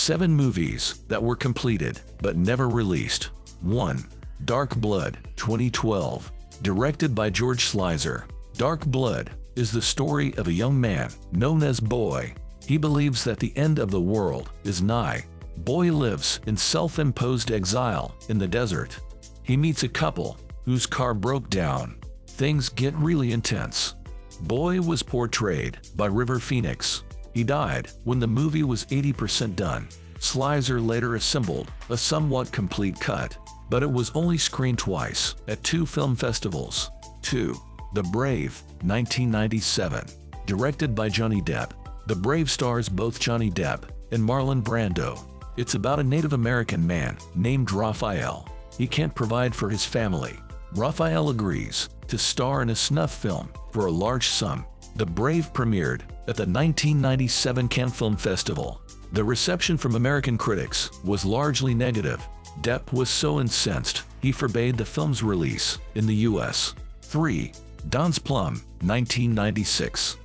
7 movies that were completed but never released. 1. Dark Blood, 2012. Directed by George Slizer. Dark Blood is the story of a young man known as Boy. He believes that the end of the world is nigh. Boy lives in self-imposed exile in the desert. He meets a couple whose car broke down. Things get really intense. Boy was portrayed by River Phoenix. He died when the movie was 80% done. Slizer later assembled a somewhat complete cut, but it was only screened twice at 2 film festivals. 2. The Brave, 1997. Directed by Johnny Depp. The Brave stars both Johnny Depp and Marlon Brando. It's about a Native American man named Raphael. He can't provide for his family. Raphael agrees to star in a snuff film for a large sum. The Brave premiered at the 1997 Cannes Film Festival. The reception from American critics was largely negative. Depp was so incensed, he forbade the film's release in the US. 3. Don's Plum, 1996.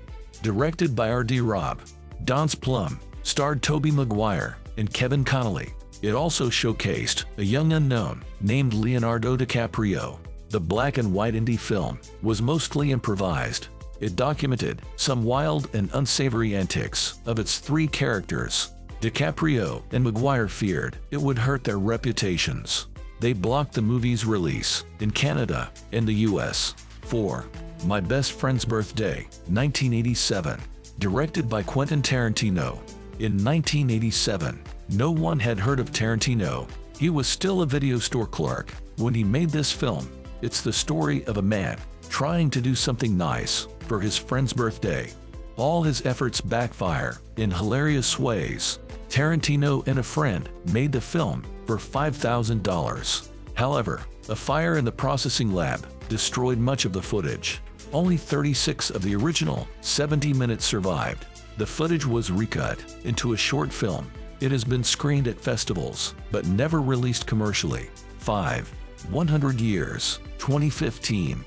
Directed by R.D. Robb. Don's Plum starred Tobey Maguire and Kevin Connolly. It also showcased a young unknown named Leonardo DiCaprio. The black and white indie film was mostly improvised. It documented some wild and unsavory antics of its 3 characters. DiCaprio and Maguire feared it would hurt their reputations. They blocked the movie's release in Canada and the US. 4. My Best Friend's Birthday, 1987. Directed by Quentin Tarantino. In 1987, no one had heard of Tarantino. He was still a video store clerk when he made this film. It's the story of a man trying to do something nice for his friend's birthday. All his efforts backfire in hilarious ways. Tarantino and a friend made the film for $5,000. However, a fire in the processing lab destroyed much of the footage. Only 36 of the original 70 minutes survived. The footage was recut into a short film. It has been screened at festivals, but never released commercially. 5. 100 Years, 2015.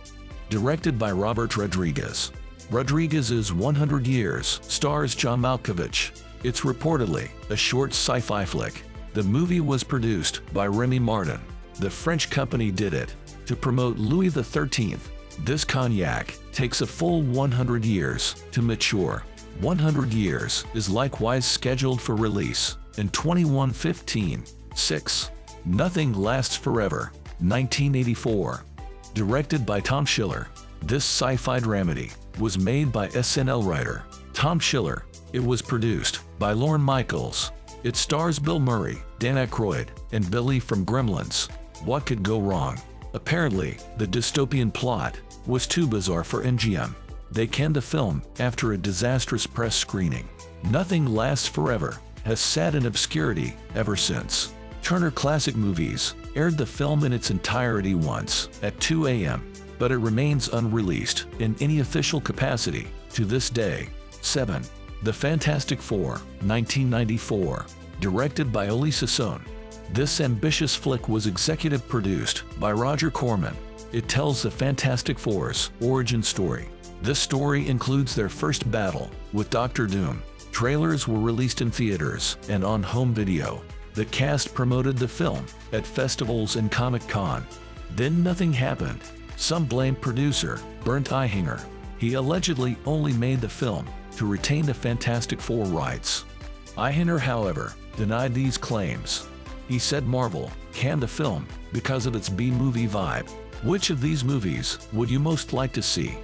Directed by Robert Rodriguez. Rodriguez's 100 Years stars John Malkovich. It's reportedly a short sci-fi flick. The movie was produced by Remy Martin. The French company did it to promote Louis XIII. This cognac takes a full 100 years to mature. 100 Years is likewise scheduled for release in 2115. 6. Nothing Lasts Forever, 1984. Directed by Tom Schiller. This sci-fi dramedy was made by SNL writer Tom Schiller. It was produced by Lorne Michaels. It stars Bill Murray, Dan Aykroyd, and Billy from Gremlins. What could go wrong? Apparently, the dystopian plot was too bizarre for MGM. They canned the film after a disastrous press screening. Nothing Lasts Forever has sat in obscurity ever since. Turner Classic Movies aired the film in its entirety once at 2 a.m., but it remains unreleased in any official capacity to this day. 7. The Fantastic Four, 1994. Directed by Oli Sassoon. This ambitious flick was executive produced by Roger Corman. It tells the Fantastic Four's origin story. This story includes their first battle with Doctor Doom. Trailers were released in theaters and on home video. The cast promoted the film at festivals and Comic-Con. Then nothing happened. Some blamed producer Bernd Eichinger. He allegedly only made the film to retain the Fantastic Four rights. Eichinger, however, denied these claims. He said Marvel canned the film because of its B-movie vibe. Which of these movies would you most like to see?